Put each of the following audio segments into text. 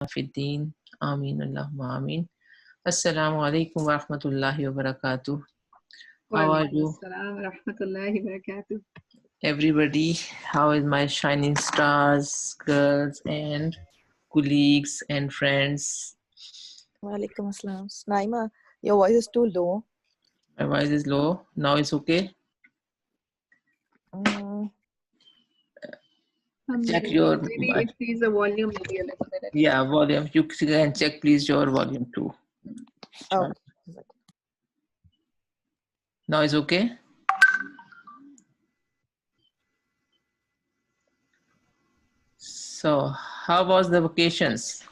Fiddin. Ameen. Allahumma ameen. Assalamu alaikum wa rahmatullahi wa barakatuh. How are you? السلام ورحمة الله وبركاته. Everybody, how is my shining stars, girls and colleagues and friends? Walaikum assalam. Naima, your voice is too low. My voice is low. Now it's okay. Check your Maybe increase the volume maybe a little bit. yeah volume. You can check please your volume too. Okay. Now it's okay. So how was the vacations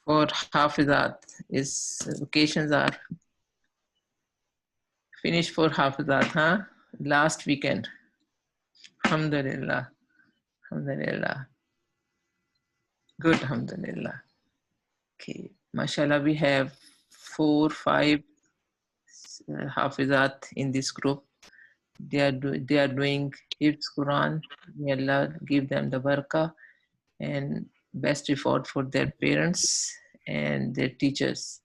for Hafizat? Vacations are finished for Hafizat, huh? Last weekend. Alhamdulillah. Alhamdulillah. Good, alhamdulillah. Okay. MashaAllah, we have 4, 5 Hafizat in this group. They are doing Hifz Quran. May Allah give them the barakah and best reward for their parents and their teachers.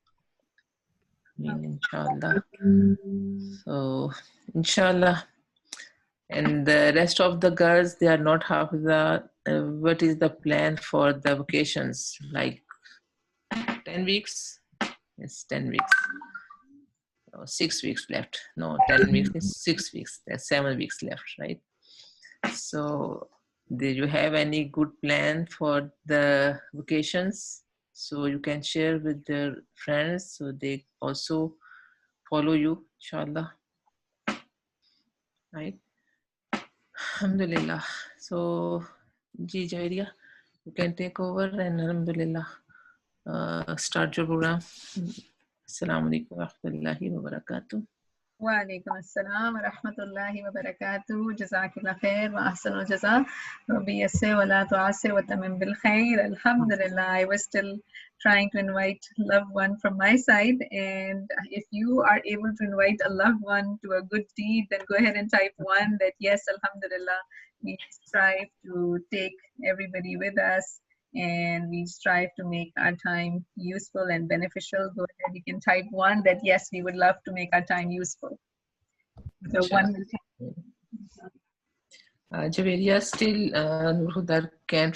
Inshallah. So, inshallah. And the rest of the girls, they are not Hafizat. What is the plan for the vacations? Like 10 weeks? It's 10 weeks. 6 weeks left. No, 10 weeks is 6 weeks. There's 7 weeks left, right? So, did you have any good plan for the vacations? So you can share with their friends so they also follow you, inshallah. Right? Alhamdulillah. So, Ji Jairia, you can take over and alhamdulillah, start your program. Assalamu alaikum wa rahmatullahi wa barakatuh. وعليكم السلام ورحمة الله وبركاته. جزاك الله خير وأحسن الجزاء. ربي يسر ولا تعسر وتمم بالخير. Alhamdulillah, I was still trying to invite loved one from my side, and if you are able to invite a loved one to a good deed, then go ahead and type 1 that yes, alhamdulillah, we strive to take everybody with us and we strive to make our time useful and beneficial. Go ahead, you can type 1 that yes, we would love to make our time useful. So 1 will take. Javeria still Nurhudar can't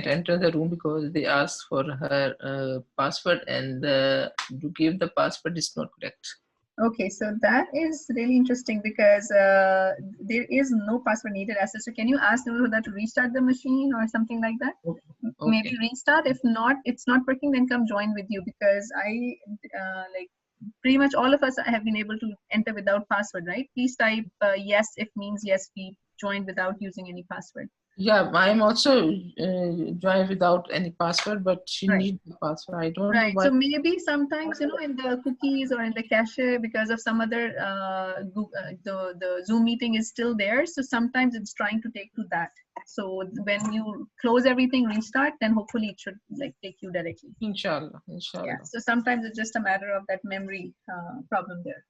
enter the room because they asked for her password, and to give the password is not correct. Okay, so that is really interesting because there is no password needed as such. So can you ask Nurhudar to restart the machine or something like that? Okay. Maybe restart. If not, it's not working, then come join with you, because I like pretty much all of us have been able to enter without password, right? Please type yes if means yes, we joined without using any password. Yeah, I'm also joined without any password, but she Right. needs the password. I don't know Right. why. So maybe sometimes, you know, in the cookies or in the cache, because of some other the Zoom meeting is still there. So sometimes it's trying to take to that. So when you close everything, restart, then hopefully it should like take you directly. Inshallah, inshallah. Yeah. So sometimes it's just a matter of that memory problem there.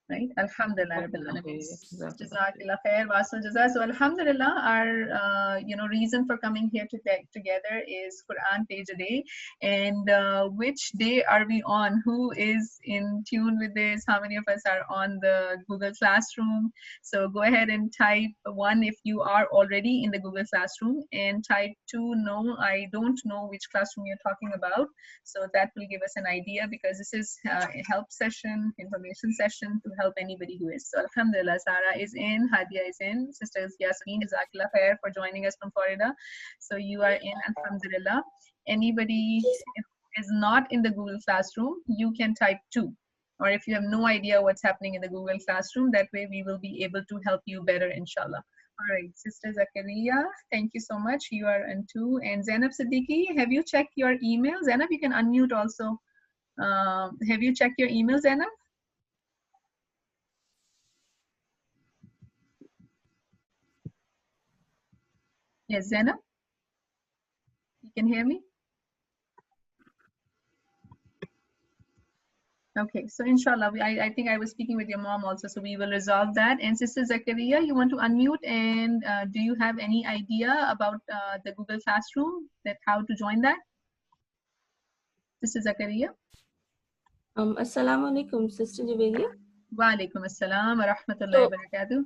Right? Alhamdulillah. Jazakallah khair. Wasul jaza. So alhamdulillah, our reason for coming here together is Quran page a day. And which day are we on? Who is in tune with this? How many of us are on the Google Classroom? So go ahead and type 1 if you are already in the Google Classroom, and type 2 no, I don't know which classroom you're talking about. So that will give us an idea, because this is a help session, information session to help anybody who is. So alhamdulillah, Sarah is in, Hadia is in, sisters Yasmin, Jazakallah khair for joining us from Florida. So you are in, alhamdulillah. Anybody who is not in the Google Classroom, you can type 2. Or if you have no idea what's happening in the Google Classroom, that way we will be able to help you better, inshallah. All right, Sister Zakaria, thank you so much. You are in 2. And Zainab Siddiqui, have you checked your email? Zainab, you can unmute also. Have you checked your email, Zainab? Yes, Zainab? You can hear me? Okay, so inshallah, I think I was speaking with your mom also, so we will resolve that. And Sister Zakaria, you want to unmute, and do you have any idea about the Google Classroom, that how to join that? Sister Zakaria? Assalamu alaikum, Sister Javeria. Wa alaikum assalam wa rahmatullahi wa barakatuh.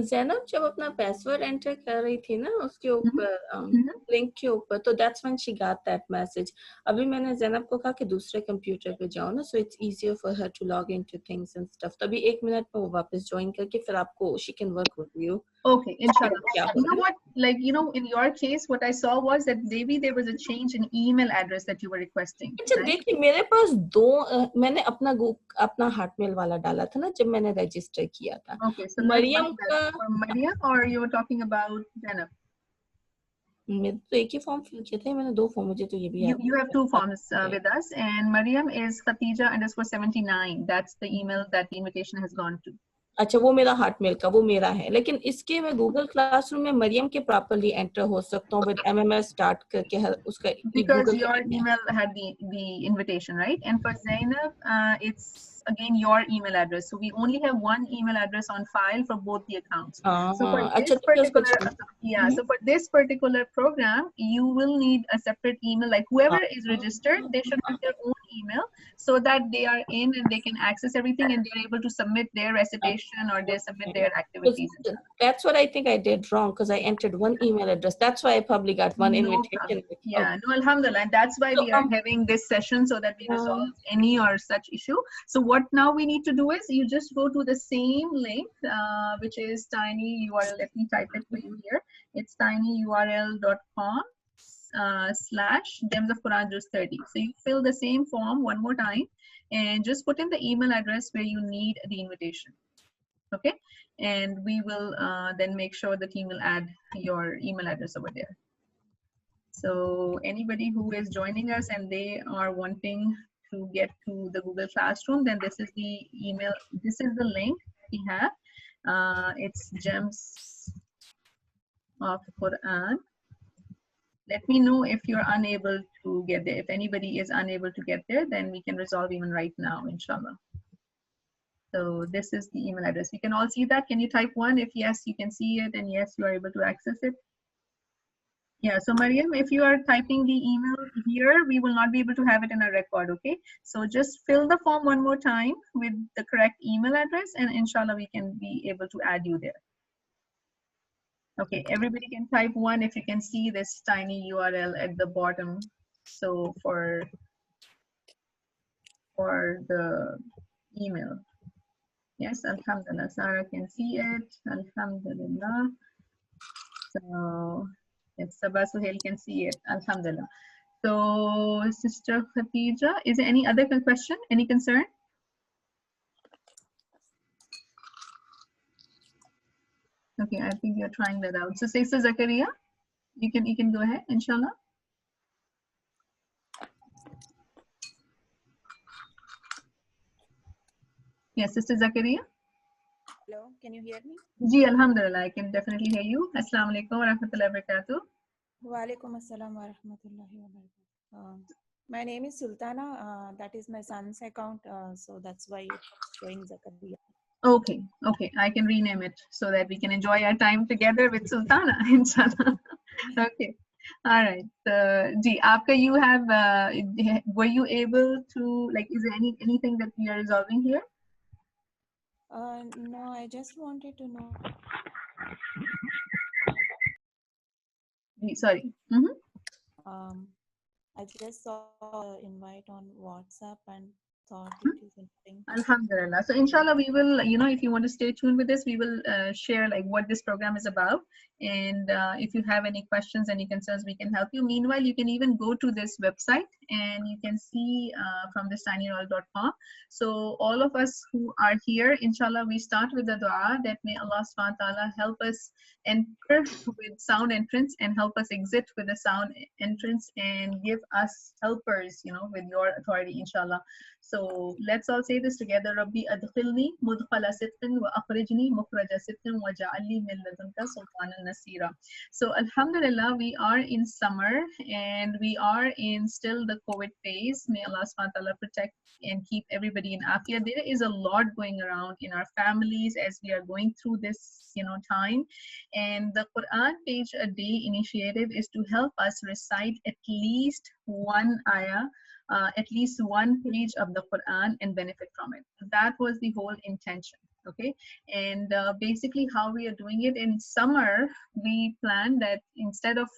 Zainab जब अपना password enter कर रही थी ना उसके ऊपर link के ऊपर, तो that's when she got that message. अभी मैंने ज़ैनब को कहा कि दूसरे कंप्यूटर पे जाओ ना, so it's easier for her to log into things and stuff. तभी 1 मिनट में वो वापस ज्वाइन करके फिर आपको she can work with you. Okay, inshallah. You know what, like, you know, in your case, what I saw was that maybe there was a change in email address that you were requesting. अच्छा देखिए, मेरे पास मैंने अपना Hotmail वाला डाला था ना जब मैंने रजिस्टर किया था. Okay, so मरियम का Maryam, or you were talking about Zainab? मैं तो एक ही फॉर्म फिल किया था, मैंने 2 फॉर्म, मुझे तो ये भी याद. You have 2 forms with us, and Maryam is Khatija_79. That's the email that the invitation has gone to. अच्छा, वो मेरा हॉटमेल का, वो मेरा है, लेकिन इसके मैं गूगल क्लासरूम में मरियम के प्रॉपर्ली एंटर हो सकता हूँ विद MMS स्टार्ट करके उसका. Because your email had the invitation, right? And for Zainab, it's again your email address. So we only have one email address on file for both the accounts. So for this particular, so for this particular program, you will need a separate email. Like whoever is registered, they should have their own email so that they are in and they can access everything and they're able to submit their recitation or they submit their activities. That's what I think I did wrong, because I entered one email address. That's why I probably got one invitation. Yeah, no, alhamdulillah. And that's why we are having this session, so that we resolve any or such issue. So what now we need to do is you just go to the same link, which is tiny URL. Let me type it for you here. It's tinyurl.com / Gems of Quran Juz 30. So you fill the same form one more time and just put in the email address where you need the invitation. Okay, and we will then make sure the team will add your email address over there. So anybody who is joining us and they are wanting to get to the Google Classroom, then this is the email, this is the link we have. It's Gems of Quran. Let me know if you're unable to get there. If anybody is unable to get there, then we can resolve even right now, inshallah. So this is the email address. We can all see that. Can you type 1 if yes, you can see it, and yes, you are able to access it? Yeah, so Maryam, if you are typing the email here, we will not be able to have it in our record, okay? So just fill the form one more time with the correct email address, and inshallah, we can be able to add you there. Okay, everybody can type 1 if you can see this tiny URL at the bottom. So for the email. Yes, alhamdulillah, Sarah can see it, alhamdulillah. So yes, Sabah Suhail can see it, alhamdulillah. So Sister Khatija, is there any other question, any concern? Okay, I think you're trying that out. So Sister Zakaria, you can go ahead, inshallah. Yes, Sister Zakaria. Hello, can you hear me? Ji, alhamdulillah, I can definitely hear you. Assalamu alaikum wa rahmatullahi wa barakatuh. Wa alaikum assalam wa rahmatullahi wa barakatuh. My name is Sultana. That is my son's account, so that's why it's showing Zakaria. Okay, okay, I can rename it so that we can enjoy our time together with Sultana, inshallah. Okay, all right. Ji, after you have, were you able to, like, is there anything that we are resolving here? No, I just wanted to know. Sorry. I just saw an invite on WhatsApp and thought it is interesting. Alhamdulillah. So inshallah, we will, if you want to stay tuned with this, we will share like what this program is about. And if you have any questions, any concerns, we can help you. Meanwhile, you can even go to this website and you can see from this tinyurl.com. So all of us who are here, inshallah, we start with the dua that may Allah SWT help us enter with sound entrance and help us exit with a sound entrance and give us helpers, with your authority, inshallah. So So let's all say this together. Rabbi adkhilni mudkhala sidqin wa akhrijni mukhraja sidqin wa ja'alni min ladunka sultanan nasira. So alhamdulillah, we are in summer and we are in still the COVID phase. May Allah SWT protect and keep everybody in afiyah. There is a lot going around in our families as we are going through this, time. And the Quran Page a Day initiative is to help us recite at least one ayah, at least one page of the Quran and benefit from it. That was the whole intention. Okay, and basically how we are doing it in summer, we plan that instead of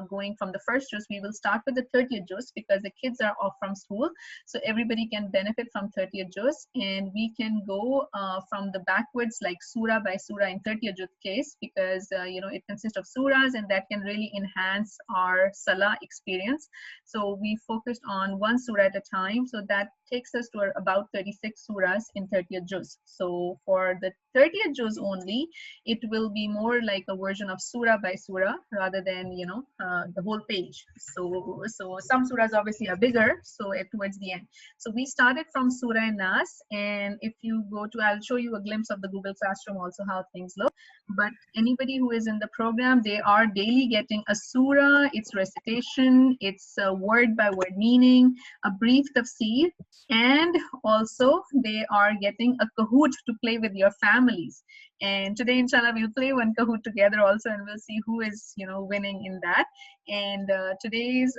going from the first juz, we will start with the 30th juz because the kids are off from school, so everybody can benefit from 30th juz, and we can go from the backwards like surah by surah in 30th juz case, because it consists of surahs and that can really enhance our salah experience. So we focused on one surah at a time, so that takes us to about 36 surahs in 30th juz. So for the 30th juz only, it will be more like a version of surah by surah rather than the whole page. So some surahs obviously are bigger, so towards the end. So we started from Surah Nas, and if you go to, I'll show you a glimpse of the Google Classroom also how things look. But anybody who is in the program, they are daily getting a surah, its recitation, its word by word meaning, a brief tafsir, and also they are getting a Kahoot to play with your families. And today, inshallah, we'll play one Kahoot together also, and we'll see who is winning in that. And today's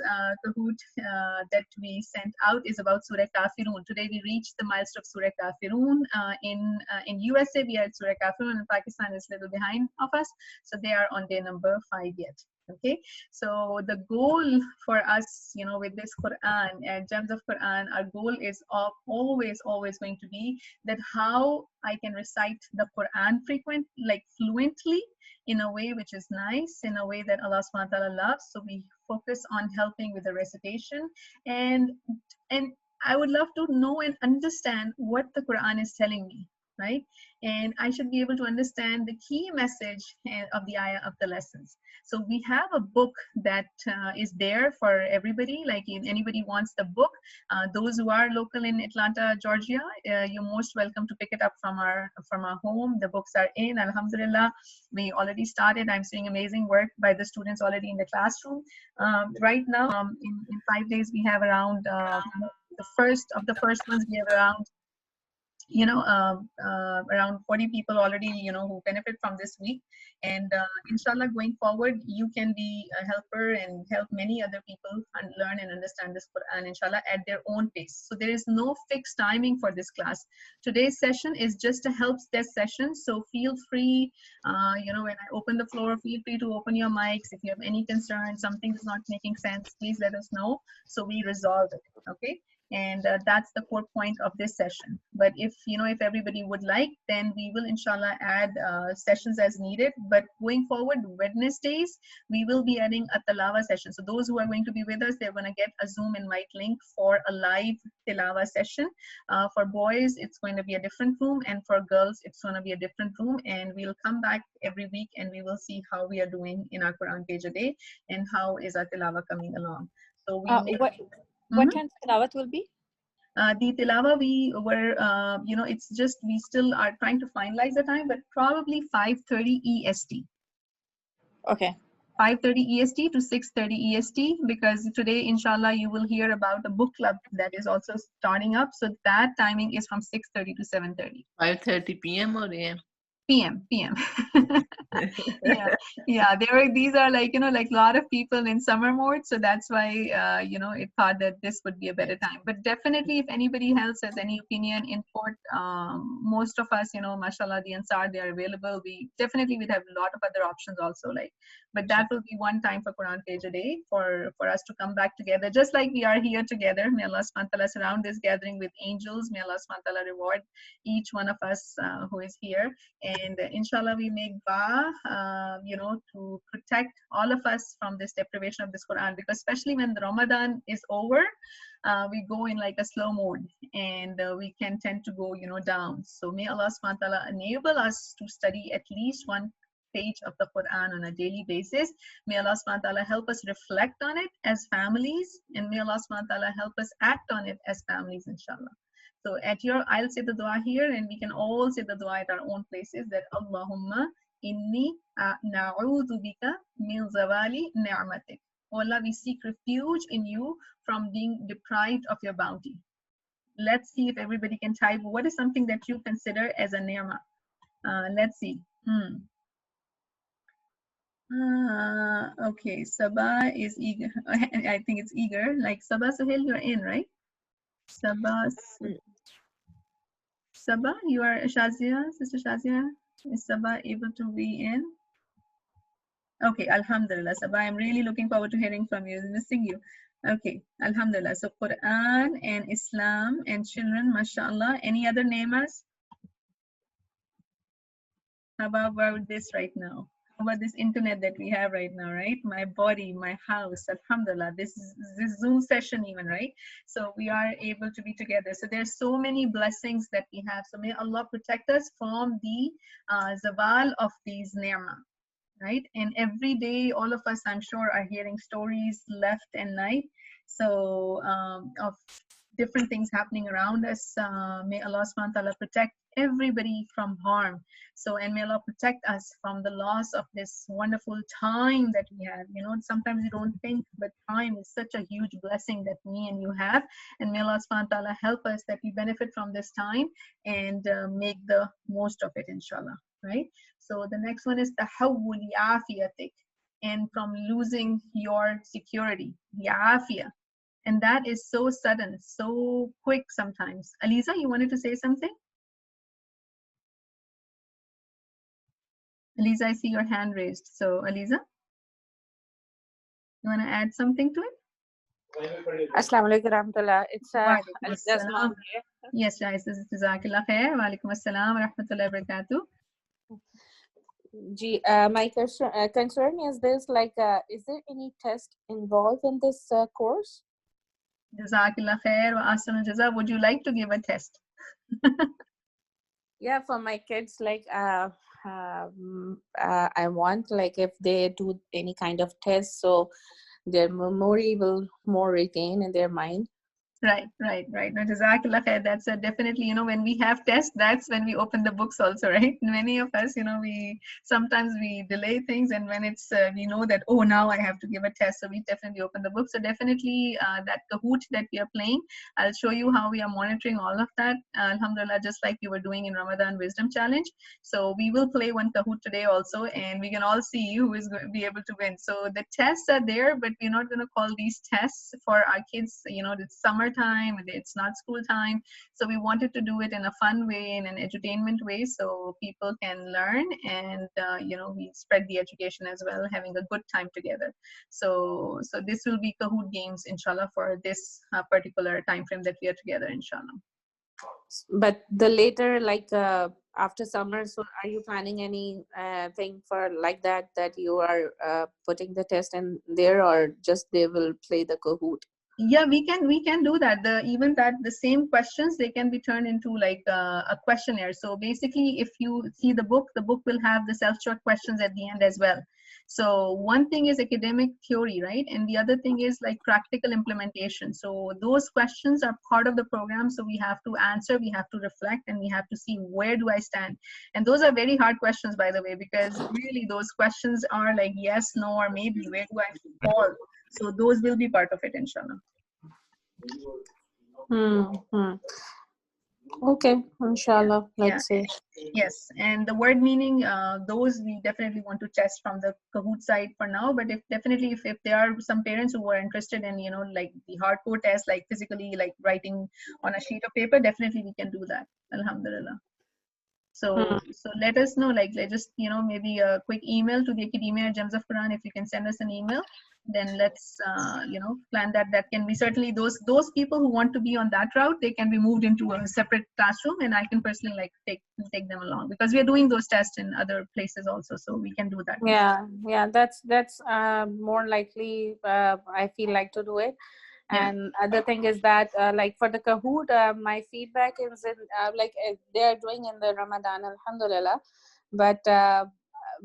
Kahoot that we sent out is about Surah Kafirun. Today we reached the milestone of Surah Kafirun. In USA we are at Surah Kafirun, and Pakistan is a little behind of us, so they are on day number 5 yet. Okay, so the goal for us, with this Quran and Gems of Quran, our goal is always going to be that how I can recite the Quran fluently, in a way which is nice, in a way that Allah SWT loves. So we focus on helping with the recitation, and I would love to know and understand what the Quran is telling me, right? And I should be able to understand the key message of the ayah of the lessons. So we have a book that is there for everybody. Like if anybody wants the book, those who are local in Atlanta, Georgia, you're most welcome to pick it up from our home. The books are in, alhamdulillah. We already started. I'm seeing amazing work by the students already in the classroom. Right now, in 5 days, we have around the first ones, we have around around 40 people already, who benefit from this week. And inshallah, going forward, you can be a helper and help many other people and learn and understand this Quran, inshallah, at their own pace. So there is no fixed timing for this class. Today's session is just a help desk session. So feel free, when I open the floor, feel free to open your mics. If you have any concern, something is not making sense, please let us know so we resolve it. Okay. And that's the core point of this session. But if everybody would like, then we will inshallah add sessions as needed. But going forward, Wednesdays, we will be adding a tilawa session. So those who are going to be with us, they're going to get a Zoom invite link for a live tilawa session. For boys, it's going to be a different room, and for girls, it's going to be a different room. And we'll come back every week and we will see how we are doing in our Quran Page a Day and how is our tilawa coming along. So we what time tilawat will be? The tilawa, we were, it's just, we still are trying to finalize the time, but probably 5:30 EST. Okay. 5:30 EST to 6:30 EST, because today, inshallah, you will hear about the book club that is also starting up. So that timing is from 6:30 to 7:30. 5:30 PM or AM? PM. yeah. These are like a lot of people in summer mode, so that's why it thought that this would be a better time. But definitely, if anybody else has any opinion, input, most of us, mashallah, the Ansar, they are available. We definitely would have a lot of other options also, but that will be one time for Quran Page a Day for us to come back together, just like we are here together. May Allah SWT surround this gathering with angels. May Allah SWT reward each one of us who is here. And inshallah, we make dua, to protect all of us from this deprivation of this Quran, because especially when the Ramadan is over, we go in like a slow mode, and we can tend to go, down. So may Allah SWT enable us to study at least one page of the Quran on a daily basis. May Allah SWT help us reflect on it as families, and may Allah SWT help us act on it as families, inshallah. So I'll say the dua here, and we can all say the dua at our own places, that Allahumma inni na'udhu bika min zawali ni'matik. Oh Allah, we seek refuge in you from being deprived of your bounty. Let's see if everybody can type what is something that you consider as a ni'mah. Let's see. Okay, Sabah is eager. I think it's eager. Like Sabah Sahil, you're in, right? Sabah, you are Shazia, Sister Shazia. Is Sabah able to be in? Okay, Alhamdulillah. Sabah, I'm really looking forward to hearing from you. Missing you. Okay, Alhamdulillah. So Quran and Islam and children, mashallah. Any other names? How about this right now? How about this internet that we have right now, right? My body, my house, alhamdulillah. This Zoom session even, right? So we are able to be together. So there's so many blessings that we have. So may Allah protect us from the zawal of these ni'mah, right? And every day, all of us, I'm sure, are hearing stories left and right. So of different things happening around us. May Allah SWT protect everybody from harm. So, and may Allah protect us from the loss of this wonderful time that we have. You know, sometimes you don't think, but time is such a huge blessing that me and you have. And may Allah SWT help us that we benefit from this time and make the most of it, inshallah, right? So the next one is tahawwuli afiyatik, and from losing your security, the afiyah. And that is so sudden, so quick sometimes. Aliza, you wanted to say something? Aliza, I see your hand raised. So Aliza, you want to add something to it? Assalamu alaikum rahmatullah. It's Aliza's mom here. Yes, guys, this is Jazakallah khair. Wa alaikum assalam wa rahmatullahi wa barakatuh. My concern is this, like, is there any test involved in this course? Jazakallah khair wa ahsanul jaza. Would you like to give a test? Yeah, for my kids, like, I want, like, if they do any kind of test, so their memory will more retain in their mind. Right. No, Jazakallah khair. That's definitely, you know, when we have tests, that's when we open the books also, right? Many of us, you know, sometimes we delay things, and when it's, we know that, oh, now I have to give a test, so we definitely open the book. So definitely that Kahoot that we are playing, I'll show you how we are monitoring all of that. Alhamdulillah, just like we were doing in Ramadan Wisdom Challenge. So we will play one Kahoot today also, and we can all see who is going to be able to win. So the tests are there, but we're not going to call these tests for our kids. You know, it's summer time, it's not school time, so we wanted to do it in a fun way, in an entertainment way, so people can learn, and you know, we spread the education as well, having a good time together. So this will be Kahoot games, inshallah, for this particular time frame that we are together, inshallah. But the later, like, after summer, so are you planning any thing for like that you are putting the test in there, or just they will play the Kahoot? Yeah, we can do that. Even that the same questions, they can be turned into like a questionnaire. So basically, if you see the book will have the self-taught questions at the end as well. So one thing is academic theory, right? And the other thing is like practical implementation. So those questions are part of the program. So we have to answer, we have to reflect, and we have to see, where do I stand? And those are very hard questions, by the way, because really those questions are like yes, no, or maybe, where do I fall? So those will be part of it, inshallah. Okay, inshallah. Let's see. Yes, and the word meaning, those we definitely want to test from the Kahoot side for now. But if there are some parents who are interested in, you know, like the hardcore test, like physically, like writing on a sheet of paper, definitely we can do that. Alhamdulillah. So let us know, like, just, you know, maybe a quick email to the Academia Gems of Quran. If you can send us an email, then let's you know, plan that. That can be certainly those people who want to be on that route, they can be moved into a separate classroom, and I can personally like take them along, because we are doing those tests in other places also, so we can do that. Yeah, that's more likely. I feel like to do it. And other thing is that like for the Kahoot, my feedback is in like they are doing in the Ramadan, alhamdulillah, but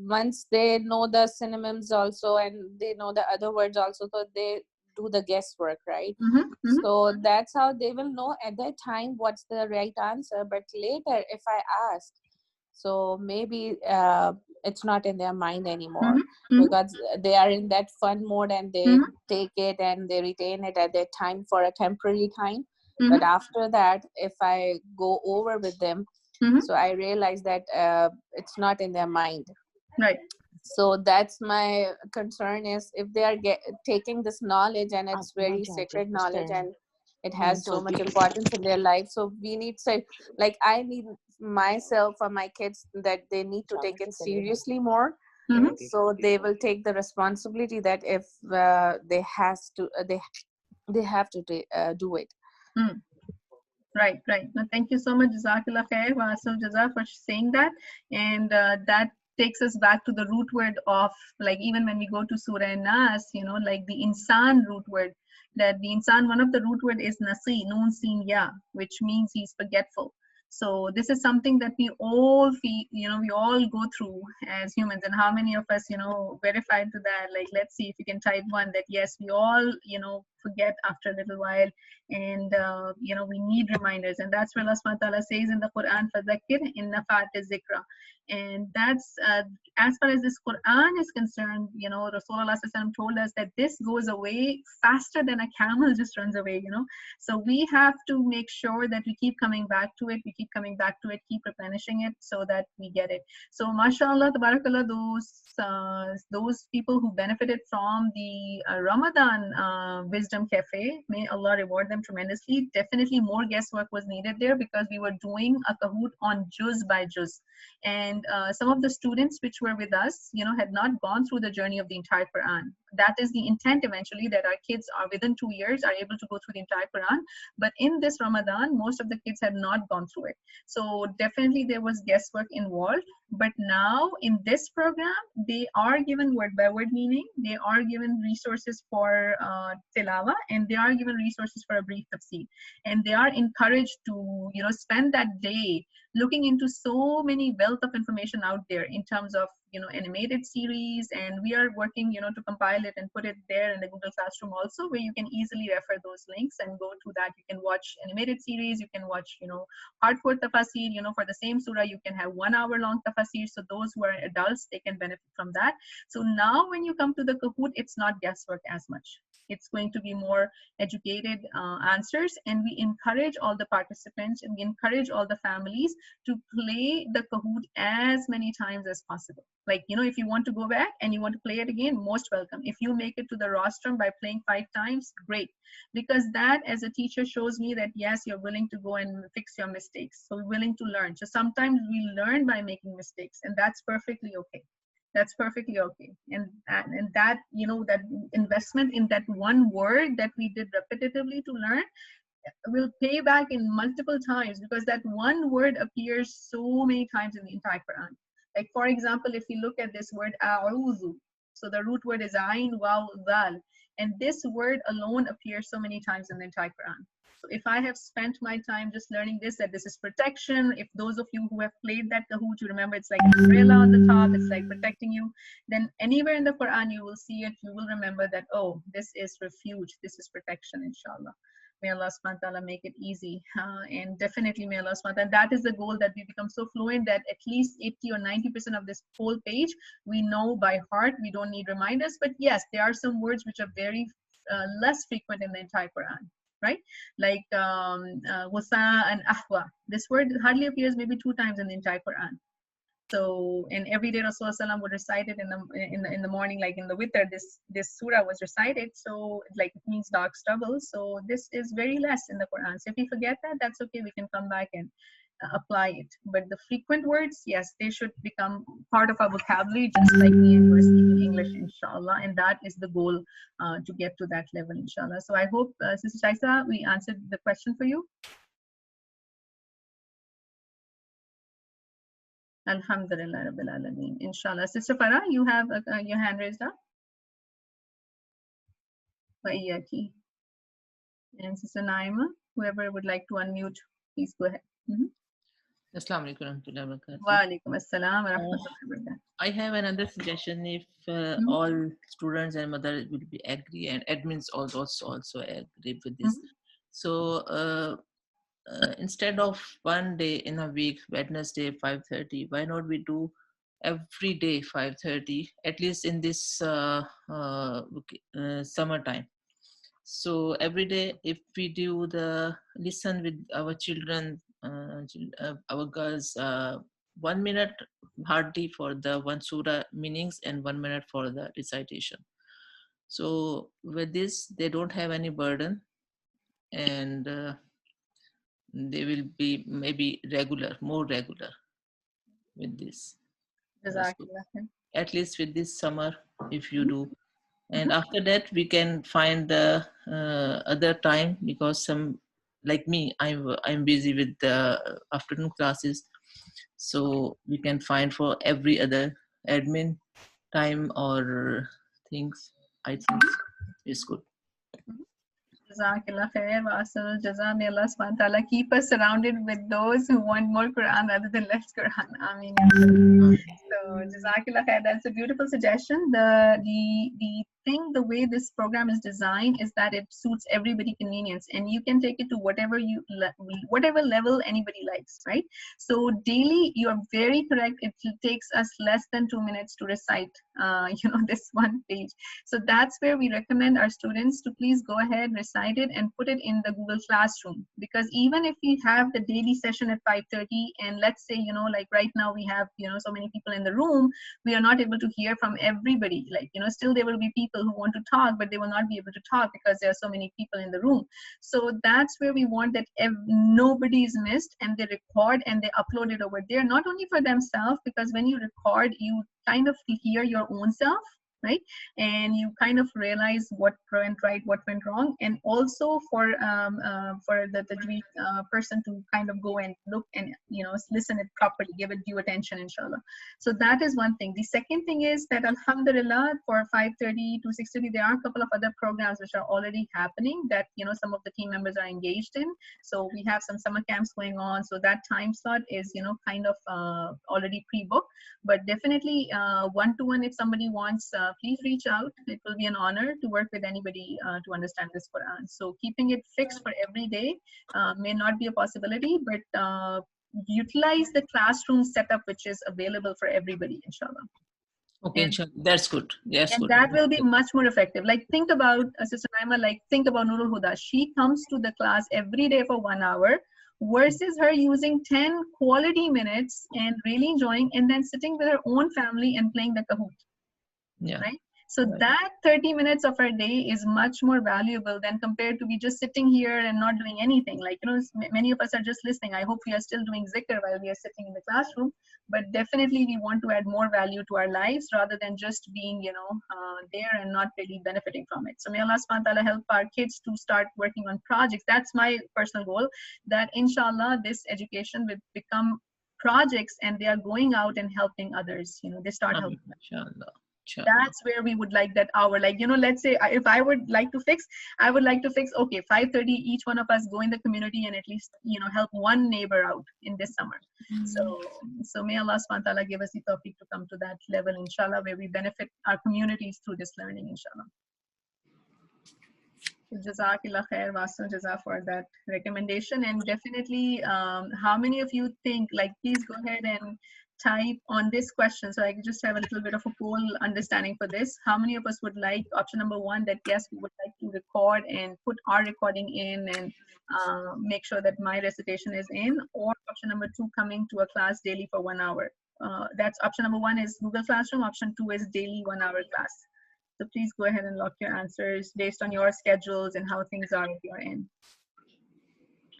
once they know the synonyms also, and they know the other words also, so they do the guesswork, right? Mm-hmm. So that's how they will know at that time what's the right answer. But later, if I ask, so maybe it's not in their mind anymore, because they are in that fun mode and they take it and they retain it at that time for a temporary time. But after that, if I go over with them, so I realize that it's not in their mind. Right. So that's my concern, is if they are taking this knowledge and it's very sacred knowledge and it has so much importance in their life. So we need to, like, I need myself or my kids that they need to take it seriously more. So they will take the responsibility that if they have to do it. Right. Well, thank you so much, Jazakallah khair, wa asal jaza, for saying that. And that takes us back to the root word of, like, even when we go to Surah Nas, you know, like the insan root word, that the insan, one of the root word is nasi, noon sin ya, which means he's forgetful. So this is something that we all feel, you know, we all go through as humans. And how many of us, you know, verified to that? Like, let's see if you can type one, that yes, we all, you know, forget after a little while. And you know, we need reminders, and that's where Allah SWT says in the Quran, فَذَكِّرْ إِن نَفَعَتِ الذِّكْرَ. And that's as far as this Quran is concerned, you know, Rasool Allah SWT told us that this goes away faster than a camel just runs away, you know. So we have to make sure that we keep coming back to it, keep replenishing it, so that we get it. So mashallah, tabarakallah, those people who benefited from the Ramadan Wisdom Cafe, may Allah reward them tremendously. Definitely more guesswork was needed there, because we were doing a Kahoot on juz by juz. And some of the students which were with us, you know, had not gone through the journey of the entire Quran. That is the intent eventually, that our kids are within 2 years are able to go through the entire Quran. But in this Ramadan, most of the kids had not gone through it. So definitely there was guesswork involved. But now in this program, they are given word by word meaning, they are given resources for tilawa, and they are given resources for a brief tafsir. And they are encouraged to, you know, spend that day looking into so many wealth of information out there in terms of, you know, animated series. And we are working, you know, to compile it and put it there in the Google Classroom also, where you can easily refer those links and go to that. You can watch animated series, you can watch, you know, hardcore tafasir, you know, for the same surah, you can have 1 hour long tafasir. So those who are adults, they can benefit from that. So now when you come to the Kahoot, it's not guesswork as much. It's going to be more educated answers. And we encourage all the participants, and we encourage all the families to play the Kahoot as many times as possible. Like, you know, if you want to go back and you want to play it again, most welcome. If you make it to the rostrum by playing 5 times, great. Because that, as a teacher, shows me that yes, you're willing to go and fix your mistakes. So we're willing to learn. So sometimes we learn by making mistakes, and that's perfectly okay. That's perfectly okay. And that, you know, that investment in that one word that we did repetitively to learn will pay back in multiple times, because that one word appears so many times in the entire Quran. Like, for example, if you look at this word a'udhu, so the root word is ayn, waw, dal, and this word alone appears so many times in the entire Quran. So if I have spent my time just learning this, that this is protection, if those of you who have played that Kahoot, you remember it's like an umbrella on the top, it's like protecting you, then anywhere in the Quran you will see it, you will remember that, oh, this is refuge, this is protection, inshallah. May Allah SWT make it easy. And definitely may Allah SWT, that is the goal, that we become so fluent that at least 80 or 90% of this whole page we know by heart. We don't need reminders. But yes, there are some words which are very less frequent in the entire Quran, right? Like wasa and ahwa. This word hardly appears maybe 2 times in the entire Quran. So, and every day Rasulullah would recite it in the morning, like in the witr, this surah was recited. So like it means dark stubble. So this is very less in the Quran. So if we forget that, that's okay. We can come back and apply it. But the frequent words, yes, they should become part of our vocabulary, just like me and you are speaking English, inshallah. And that is the goal, to get to that level, inshallah. So I hope, Sister Shaisa, we answered the question for you. Alhamdulillah Rabbil Alameen. Inshallah. Sister Farah, you have your hand raised up. Waiyaki. And Sister Naima, whoever would like to unmute, please go ahead. Assalamu alaikum warahmatullahi wabarakatuh. Wa alaikum assalam wa rahmatullahi wa barakatuh. I have another suggestion. If all students and mothers will be agree, and admins also agree with this. So instead of one day in a week, Wednesday 5:30, why not we do every day 5:30, at least in this summertime. So every day, if we do the listen with our children, our girls, 1 minute hardly for the one surah meanings and 1 minute for the recitation. So with this, they don't have any burden, and they will be maybe more regular with this. So at least with this summer, if you do. And after that, we can find the other time, because some, like me, I'm busy with the afternoon classes. So we can find for every other admin time or things. I think it's good. Jazakallah khair, Rasool, Jaza, may Allah SWT keep us surrounded with those who want more Quran rather than less Quran. I mean, so Jazakallah khair, that's a beautiful suggestion. The thing, the way this program is designed is that it suits everybody convenience, and you can take it to whatever level anybody likes, right? So daily, you are very correct. It takes us less than 2 minutes to recite, this one page. So that's where we recommend our students to please go ahead, recite it, and put it in the Google Classroom. Because even if we have the daily session at 5:30, and let's say, like right now we have, so many people in the room, we are not able to hear from everybody. Like, still there will be people who want to talk, but they will not be able to talk because there are so many people in the room. So that's where we want that nobody is missed, and they record and they upload it over there, not only for themselves, because when you record, you kind of hear your own self, right? And you kind of realize what went right, what went wrong, and also for the tajweed person to kind of go and look and listen it properly, give it due attention, inshallah. So that is one thing. The second thing is that alhamdulillah, for 5:30 to 6:30, there are a couple of other programs which are already happening that some of the team members are engaged in. So we have some summer camps going on, so that time slot is kind of already pre-booked. But definitely one-to-one, if somebody wants, please reach out. It will be an honor to work with anybody to understand this Quran. So keeping it fixed for every day may not be a possibility, but utilize the classroom setup which is available for everybody, inshallah. Okay, inshallah. That's good. Yes, and good. That will be much more effective. Like, think about Sister Naima, think about Nurul Huda. She comes to the class every day for 1 hour, versus her using 10 quality minutes and really enjoying, and then sitting with her own family and playing the Kahoot. Yeah. Right? So that 30 minutes of our day is much more valuable than compared to be just sitting here and not doing anything. Like, many of us are just listening. I hope we are still doing zikr while we are sitting in the classroom, but definitely we want to add more value to our lives rather than just being, there and not really benefiting from it. So may Allah SWT help our kids to start working on projects. That's my personal goal, that inshallah this education will become projects and they are going out and helping others. They start helping. Inshallah. That's where we would like that hour. Like, let's say if I would like to fix, okay, 5:30, each one of us go in the community and at least, help one neighbor out in this summer. So may Allah SWT give us the tawfiq to come to that level, inshallah, where we benefit our communities through this learning, inshallah. Jazakallah khair, Rasool, Jaza, for that recommendation. And definitely, how many of you think, please go ahead and type on this question, so I can just have a little bit of a poll understanding for this. How many of us would like option number 1, that yes, we would like to record and put our recording in and make sure that my recitation is in, or option number 2, coming to a class daily for 1 hour? That's option number 1 is Google Classroom, option 2 is daily 1 hour class. So please go ahead and lock your answers based on your schedules and how things are at your end.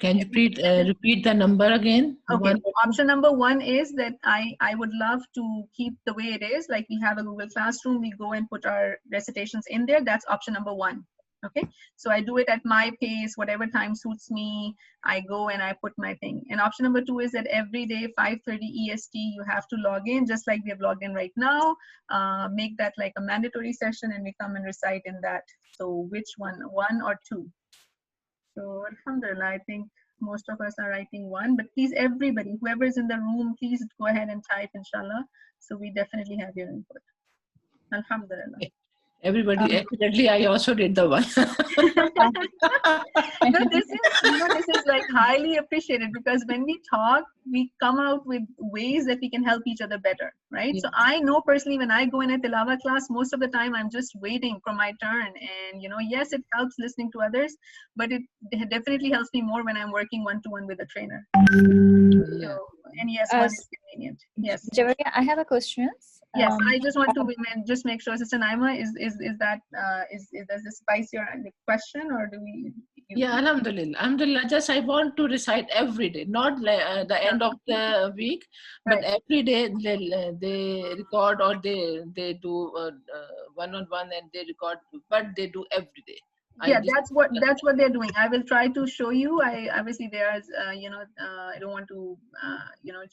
Can you repeat the number again? Okay, option number 1 is that I would love to keep the way it is. Like, we have a Google Classroom, we go and put our recitations in there. That's option number 1. Okay, so I do it at my pace, whatever time suits me. I go and I put my thing. And option number 2 is that every day 5:30 EST you have to log in, just like we have logged in right now. Make that like a mandatory session and we come and recite in that. So which one or 2? So alhamdulillah, I think most of us are writing one, but please, everybody, whoever is in the room, please go ahead and type inshallah. So we definitely have your input. Alhamdulillah. Everybody, accidentally, I also did the one. No, this is like highly appreciated, because when we talk, we come out with ways that we can help each other better, right? Yeah. So I know personally, when I go in a tilawa class, most of the time I'm just waiting for my turn, and yes, it helps listening to others, but it definitely helps me more when I'm working one-to-one with a trainer. Yeah. So, and yes, one is convenient. Yes. Javaria, I have a question. Yes, I just want to just make sure, Sister Naima, does this suffice your question, or do we? Yeah, Alhamdulillah. Alhamdulillah. Just I want to recite every day, not the end of the week, but every day they record, or they do one-on-one, and they record, but they do every day. Yeah, that's what they're doing. I will try to show you. I obviously there's I don't want to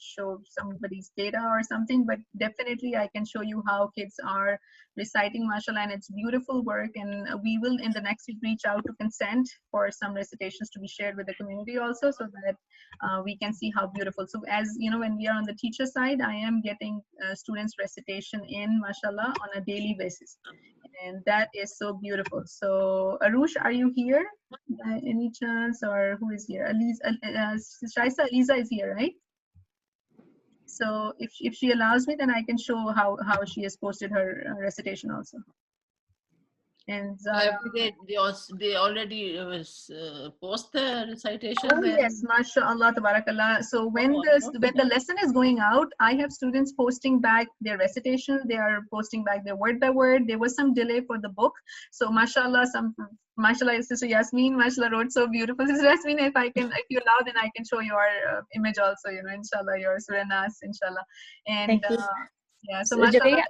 show somebody's data or something, but definitely I can show you how kids are reciting, mashallah, and it's beautiful work. And we will in the next week reach out to consent for some recitations to be shared with the community also, so that we can see how beautiful. So as you know, when we are on the teacher side, I am getting students recitation in, mashallah, on a daily basis. And that is so beautiful. So Arush, are you here by any chance, or who is here? Shaisa Aliza is here, right? So if she allows me, then I can show how she has posted her recitation also. And every day they already post the recitations. Oh yes, mashallah, tabarakallah. So when the lesson is going out, I have students posting back their recitation. They are posting back their word by word. There was some delay for the book, so mashallah, Sister Yasmin, mashallah, wrote so beautiful. Sister Yasmin, if you allow, then I can show your image also. Inshallah, your Surah Nas, inshallah. And Thank you. yeah, so Javaria,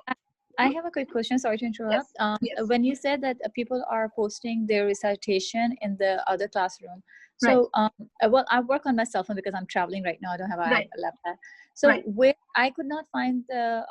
I have a quick question. Sorry to interrupt. Yes. When you said that people are posting their recitation in the other classroom, so well, I work on my cell phone because I'm traveling right now. I don't have a laptop. So where I could not find the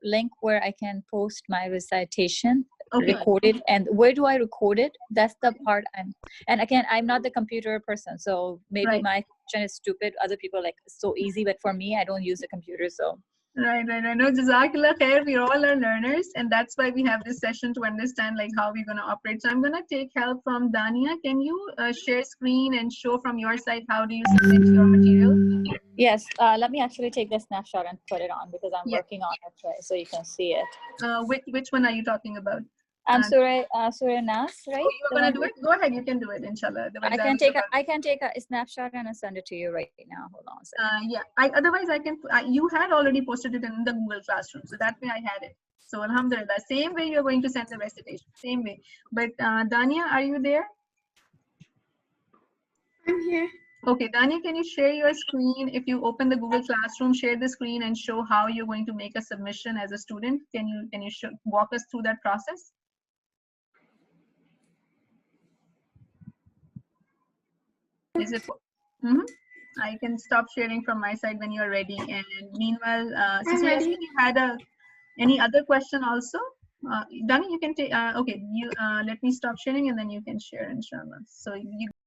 link where I can post my recitation recorded, and where do I record it? That's the part and again, I'm not the computer person, so maybe my question is stupid. Other people like it's so easy, but for me, I don't use the computer, so. Right. No, Jazakallah khair. We all are learners, and that's why we have this session to understand like how we're going to operate. So I'm going to take help from Dania. Can you share screen and show from your side how do you submit your material? Yes. Let me actually take the snapshot and put it on because I'm working on it, right, so you can see it. Which one are you talking about? Surah Nas, right? Oh, you're gonna do it? Go ahead, you can do it, inshallah. I can take a snapshot and send it to you right now. Hold on a second. Yeah. Otherwise, I can. You had already posted it in the Google Classroom, so that way I had it. So alhamdulillah, same way you're going to send the recitation, same way. But Dania, are you there? I'm here. Okay, Dania, can you share your screen? If you open the Google Classroom, share the screen and show how you're going to make a submission as a student. Can you walk us through that process? Is it? I can stop sharing from my side when you're ready. And meanwhile, Sister Yasmin, you had any other question also? Dani, you can take. Okay, you let me stop sharing and then you can share, inshallah. So you.